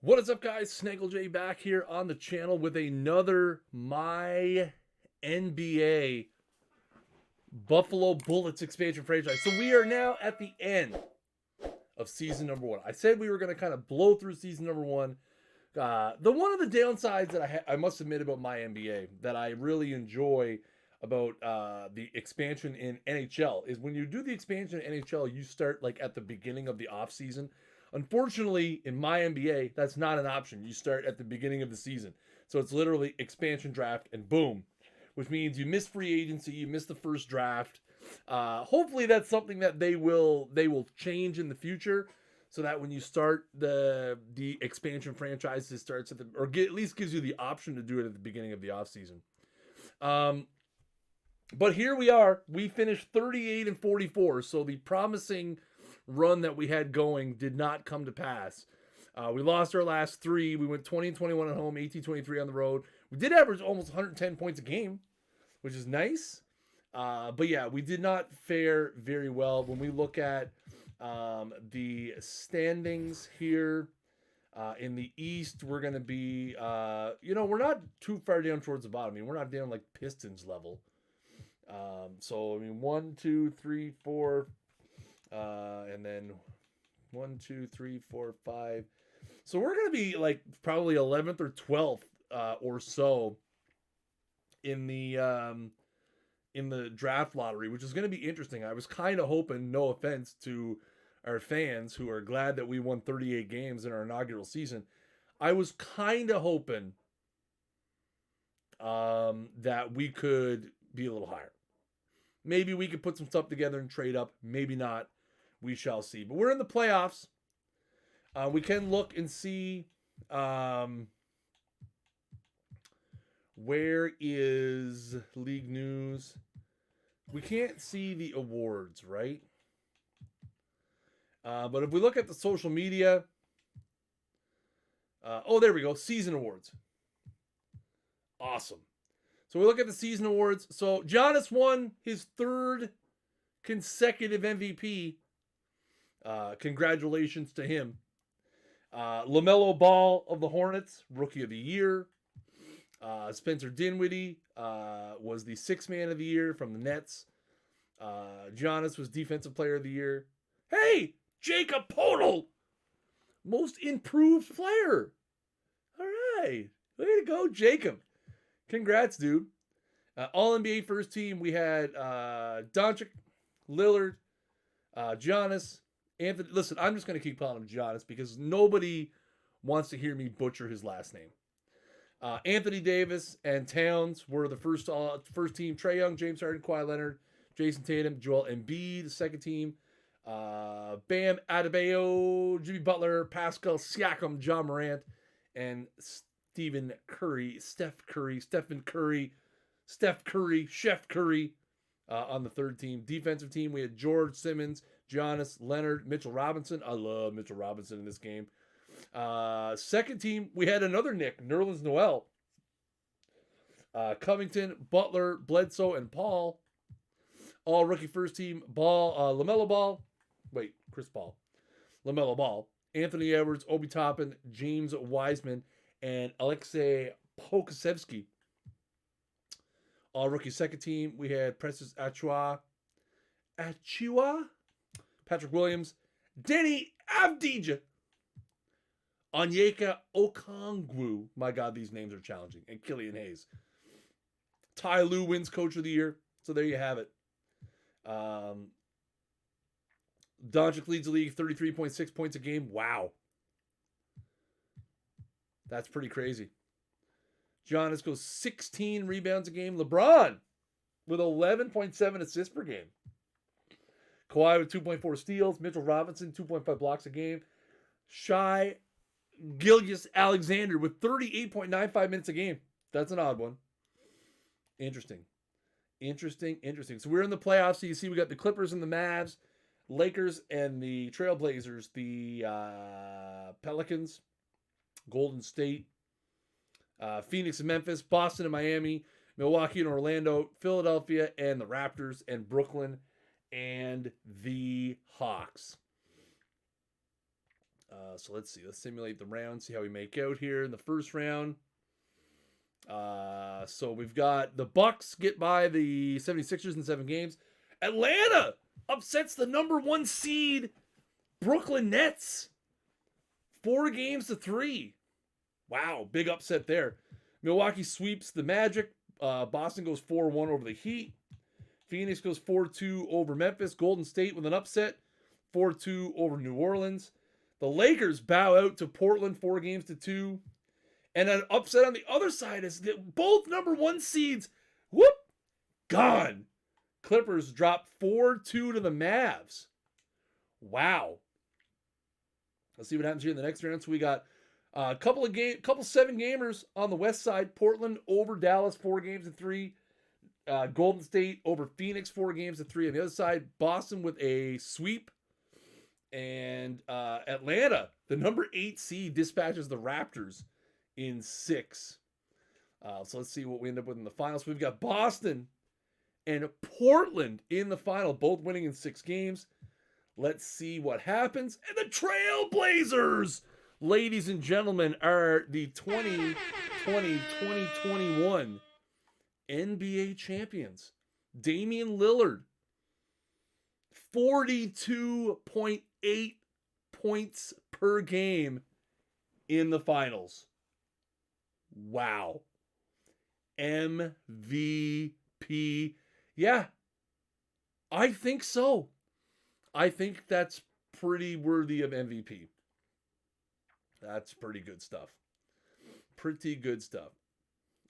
What is up, guys? Snaggle J back here on the channel with another My NBA Buffalo Bullets expansion franchise. So we are now at the end of season number one. I said we were going to kind of blow through season number one. The one of the downsides that I must admit about my NBA that I really enjoy about the expansion in NHL is when you do the expansion in NHL, you start like at the beginning of the off season. Unfortunately, in my NBA, that's not an option. You start at the beginning of the season, so it's literally expansion draft and boom, which means you miss free agency, you miss the first draft. Hopefully, that's something that they will change in the future, so that when you start the expansion franchise, it starts at the at least gives you the option to do it at the beginning of the offseason. But here we are. We finished 38 and 44, so the promising run that we had going did not come to pass. We lost our last three. We went 20 and 21 at home, 18-23 on the road. We did average almost 110 points a game, which is nice. But yeah, we did not fare very well. When we look at the standings here in the East, we're going to be, we're not too far down towards the bottom. I mean, we're not down like Pistons level. So, I mean, 1, 2, 3, 4, and then 1, 2, 3, 4, 5. So we're going to be like probably 11th or 12th or so in the draft lottery, which is going to be interesting. I was kind of hoping, no offense to our fans who are glad that we won 38 games in our inaugural season, I was kind of hoping that we could be a little higher. Maybe we could put some stuff together and trade up. Maybe not. We shall see. But we're in the playoffs. We can look and see where is league news. We can't see the awards, right? But if we look at the social media, there we go. Season awards. Awesome. So we look at the season awards. So Giannis won his third consecutive MVP. Congratulations to him. LaMelo Ball of the Hornets, Rookie of the Year. Spencer Dinwiddie was the Sixth Man of the Year from the Nets. Giannis was Defensive Player of the Year. Hey, Jacob Poeltl, Most Improved Player. All right. Way to go, Jacob. Congrats, dude. All NBA first team, we had Doncic, Lillard, Giannis, Anthony. Listen, I'm just going to keep calling him Giannis because nobody wants to hear me butcher his last name. Anthony Davis and Towns were the first team. Trae Young, James Harden, Kawhi Leonard, Jason Tatum, Joel Embiid, the second team. Bam Adebayo, Jimmy Butler, Pascal Siakam, John Morant, and Stephen Curry, Chef Curry on the third team. Defensive team, we had George Simmons, Giannis, Leonard, Mitchell Robinson. I love Mitchell Robinson in this game. Second team, we had another Nick, Nerlens Noel, Covington, Butler, Bledsoe, and Paul. All rookie first team, LaMelo Ball. Wait, Chris Paul. LaMelo Ball. Anthony Edwards, Obi Toppin, James Wiseman, and Alexei Pokusevsky. All rookie second team, we had Precious Achua, Patrick Williams, Denny Avdija, Onyeka Okongwu. My God, these names are challenging. And Killian Hayes. Ty Lue wins Coach of the Year. So there you have it. Doncic leads the league 33.6 points a game. Wow. That's pretty crazy. Giannis goes 16 rebounds a game. LeBron with 11.7 assists per game. Kawhi with 2.4 steals. Mitchell Robinson, 2.5 blocks a game. Shai Gilgeous-Alexander with 38.95 minutes a game. That's an odd one. Interesting. So we're in the playoffs. So you see we got the Clippers and the Mavs, Lakers and the Trailblazers, the Pelicans, Golden State, Phoenix and Memphis, Boston and Miami, Milwaukee and Orlando, Philadelphia and the Raptors, and Brooklyn and the Hawks. So let's see. Let's simulate the round, see how we make out here in the first round. So we've got the Bucks get by the 76ers in 7 games. Atlanta upsets the number 1 seed Brooklyn Nets 4-3. Wow, big upset there. Milwaukee sweeps the Magic. Boston goes 4-1 over the Heat. Phoenix goes 4-2 over Memphis. Golden State with an upset, 4-2 over New Orleans. The Lakers bow out to Portland 4-2. And an upset on the other side is that both number 1 seeds, whoop, gone. Clippers drop 4-2 to the Mavs. Wow. Let's see what happens here in the next round. So we got a couple 7-gamers on the west side. Portland over Dallas 4-3. Golden State over Phoenix 4-3. On the other side, Boston with a sweep. And Atlanta, the number 8 seed, dispatches the Raptors in 6. So let's see what we end up with in the finals. We've got Boston and Portland in the final, both winning in 6 games. Let's see what happens. And the Trailblazers, ladies and gentlemen, are the 2020-2021 NBA champions. Damian Lillard, 42.8 points per game in the finals. Wow. MVP. Yeah, I think so. I think that's pretty worthy of MVP. That's pretty good stuff. Pretty good stuff.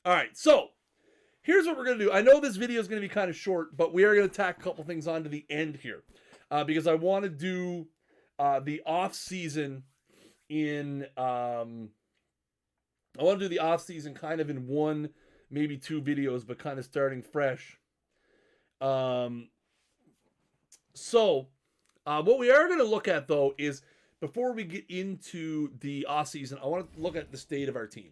All right, so here's what we're going to do. I know this video is going to be kind of short, but we are going to tack a couple things on to the end here because I want to do the off season in. I want to do the off season kind of in 1, maybe 2 videos, but kind of starting fresh. So what we are going to look at though is before we get into the off season, I want to look at the state of our team.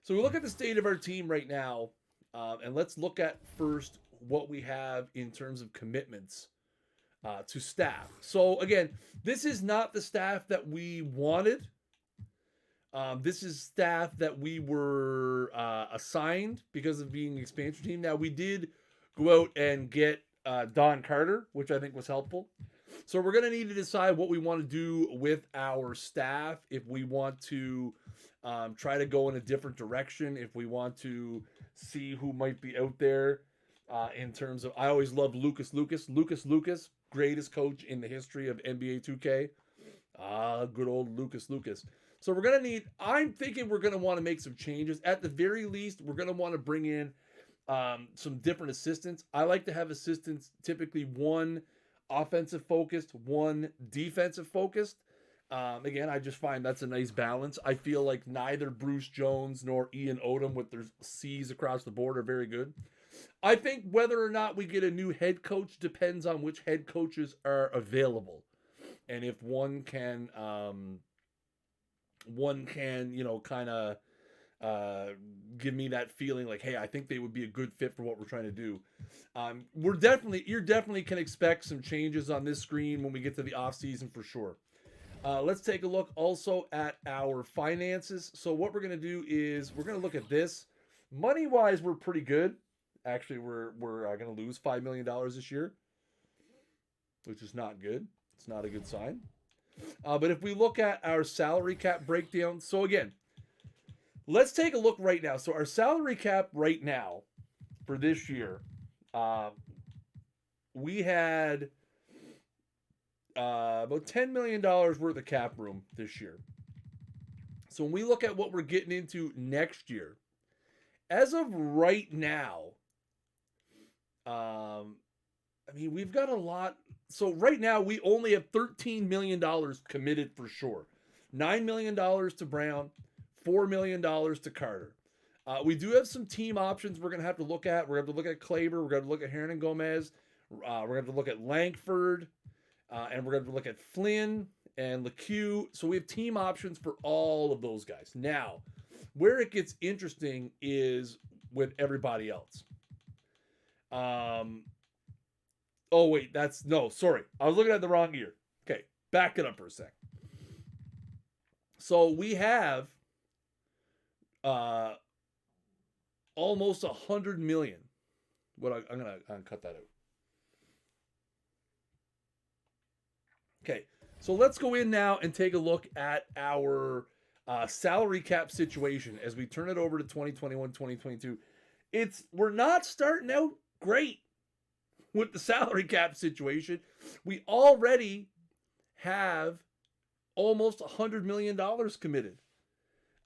So we look at the state of our team right now. And let's look at first what we have in terms of commitments to staff. So again, this is not the staff that we wanted. This is staff that we were assigned because of being an expansion team. Now, we did go out and get Don Carter, which I think was helpful. So we're going to need to decide what we want to do with our staff, if we want to try to go in a different direction, if we want to see who might be out there in terms of, I always loved Lucas, greatest coach in the history of NBA 2K. Good old Lucas. So we're going to need, I'm thinking we're going to want to make some changes. At the very least, we're going to want to bring in some different assistants. I like to have assistants, typically 1 offensive focused, 1 defensive focused. Again, I just find that's a nice balance. I feel like neither Bruce Jones nor Ian Odom with their C's across the board are very good. I think whether or not we get a new head coach depends on which head coaches are available. And if one can, kind of give me that feeling like, hey, I think they would be a good fit for what we're trying to do. You definitely can expect some changes on this screen when we get to the off season for sure. Let's take a look also at our finances. So what we're going to do is we're going to look at this. Money-wise, we're pretty good. Actually, we're going to lose $5 million this year, which is not good. It's not a good sign. But if we look at our salary cap breakdown, so again, let's take a look right now. So our salary cap right now for this year, we had about $10 million worth of cap room this year. So when we look at what we're getting into next year, as of right now, we've got a lot. So right now we only have $13 million committed for sure. $9 million to Brown, $4 million to Carter. We do have some team options we're going to have to look at. We're going to have to look at Kleber. We're going to look at Hernan Gomez. We're going to have to look at Langford. And we're going to look at Flynn and LeCue. So we have team options for all of those guys. Now, where it gets interesting is with everybody else. Oh, wait, sorry. I was looking at the wrong year. Okay, back it up for a sec. So we have uh, almost 100 million. I'm gonna cut that out. Okay, so let's go in now and take a look at our salary cap situation as we turn it over to 2021, 2022. We're not starting out great with the salary cap situation. We already have almost $100 million committed.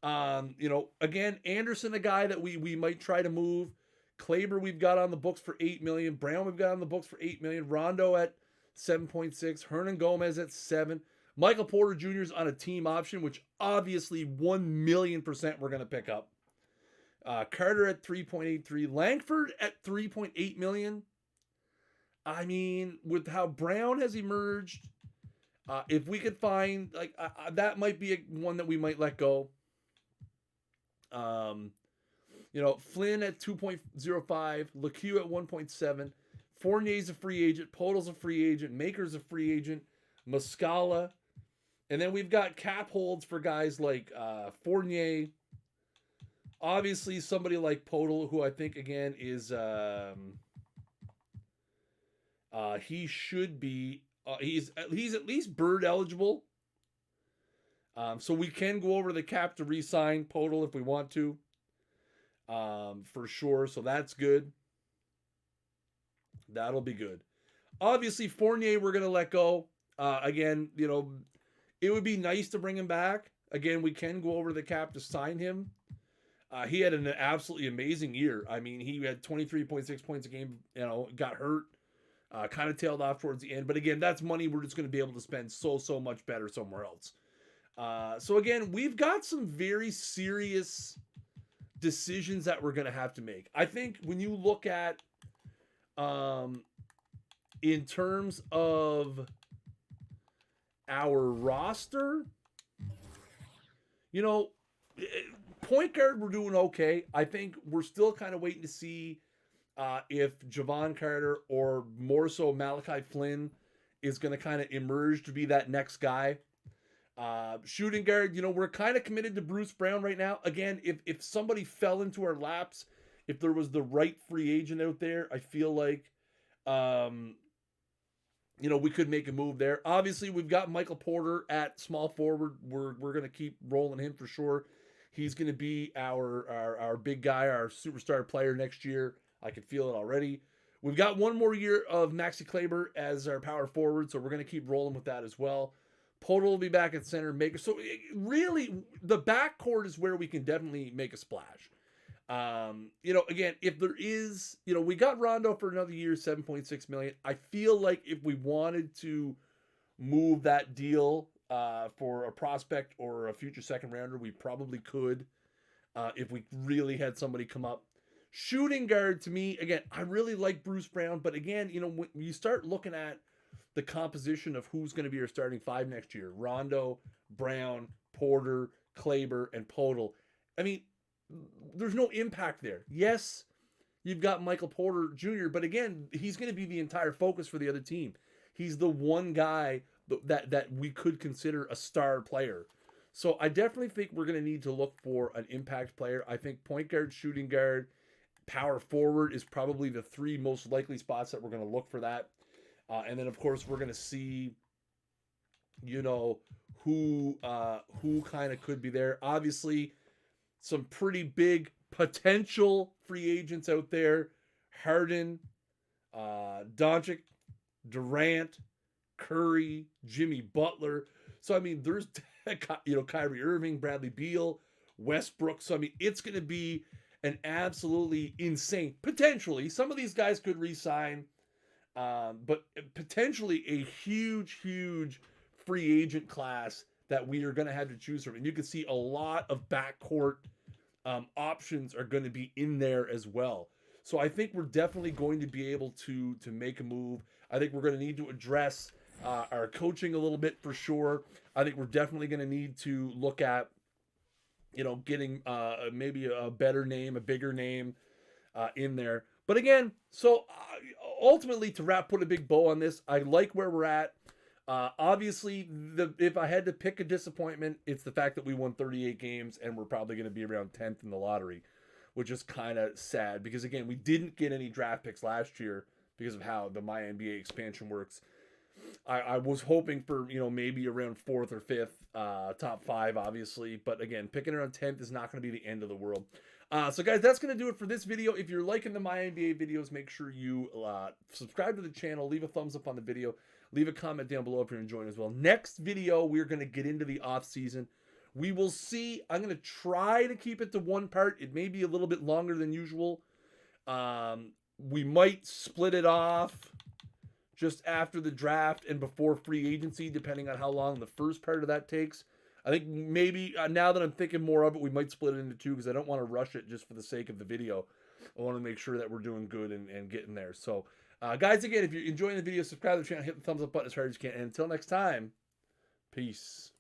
Again, Anderson, a guy that we might try to move. Kleber, we've got on the books for $8 million. Brown, we've got on the books for $8 million. Rondo at 7.6. Hernan Gomez at 7. Michael Porter Jr. is on a team option, which obviously 1,000,000% we're going to pick up. Carter at 3.83. Langford at 3.8 million. I mean, with how Brown has emerged, if we could find that might be one that we might let go. Flynn at 2.05, LeCue at 1.7, Fournier's a free agent, Podol's a free agent, Maker's a free agent, Muscala, and then we've got cap holds for guys like Fournier. Obviously, somebody like Podol, who I think again is he should be he's at least bird eligible. So we can go over the cap to re-sign Podol if we want to. For sure. So that's good. That'll be good. Obviously, Fournier we're going to let go. Again, it would be nice to bring him back. Again, we can go over the cap to sign him. He had an absolutely amazing year. I mean, he had 23.6 points a game, got hurt. Kind of tailed off towards the end. But again, that's money we're just going to be able to spend so much better somewhere else. So again, we've got some very serious decisions that we're going to have to make. I think when you look at in terms of our roster, point guard we're doing okay. I think we're still kind of waiting to see if Javon Carter or more so Malachi Flynn is going to kind of emerge to be that next guy. Shooting guard, we're kind of committed to Bruce Brown right now. Again, if somebody fell into our laps, if there was the right free agent out there, I feel like, we could make a move there. Obviously, we've got Michael Porter at small forward. We're going to keep rolling him for sure. He's going to be our big guy, our superstar player next year. I can feel it already. We've got one more year of Maxi Kleber as our power forward, so we're going to keep rolling with that as well. Podol will be back at center. Maker. So really, the backcourt is where we can definitely make a splash. Again, if there is, we got Rondo for another year, 7.6 million. I feel like if we wanted to move that deal for a prospect or a future second rounder, we probably could if we really had somebody come up. Shooting guard, to me, again, I really like Bruce Brown, but again, when you start looking at the composition of who's going to be our starting five next year, Rondo, Brown, Porter, Kleber, and Podol, I mean, there's no impact there. Yes, you've got Michael Porter Jr., but again, he's going to be the entire focus for the other team. He's the one guy that we could consider a star player. So I definitely think we're going to need to look for an impact player. I think point guard, shooting guard, power forward is probably the three most likely spots that we're going to look for that. And then, of course, we're going to see, who kind of could be there. Obviously, some pretty big potential free agents out there. Harden, Doncic, Durant, Curry, Jimmy Butler. So, I mean, there's, Kyrie Irving, Bradley Beal, Westbrook. So, I mean, it's going to be an absolutely insane, potentially, some of these guys could re-sign, but potentially a huge free agent class that we are going to have to choose from. And you can see a lot of backcourt options are going to be in there as well. So I think we're definitely going to be able to make a move. I think we're going to need to address our coaching a little bit for sure. I think we're definitely going to need to look at, getting maybe a better name, a bigger name in there. But again, so ultimately to put a big bow on this, I like where we're at. Obviously, if I had to pick a disappointment, it's the fact that we won 38 games and we're probably going to be around 10th in the lottery, which is kind of sad because, again, we didn't get any draft picks last year because of how the MyNBA expansion works. I was hoping for, maybe around 4th or 5th, top 5, obviously. But again, picking around 10th is not going to be the end of the world. So guys, that's going to do it for this video. If you're liking the MyNBA videos, make sure you subscribe to the channel, leave a thumbs up on the video, leave a comment down below if you're enjoying as well. Next video, we're going to get into the off season. We will see. I'm going to try to keep it to one part. It may be a little bit longer than usual. We might split it off just after the draft and before free agency, depending on how long the first part of that takes. I think maybe, now that I'm thinking more of it, we might split it into 2 because I don't want to rush it just for the sake of the video. I want to make sure that we're doing good and getting there. So, guys, again, if you're enjoying the video, subscribe to the channel, hit the thumbs up button as hard as you can. And until next time, peace.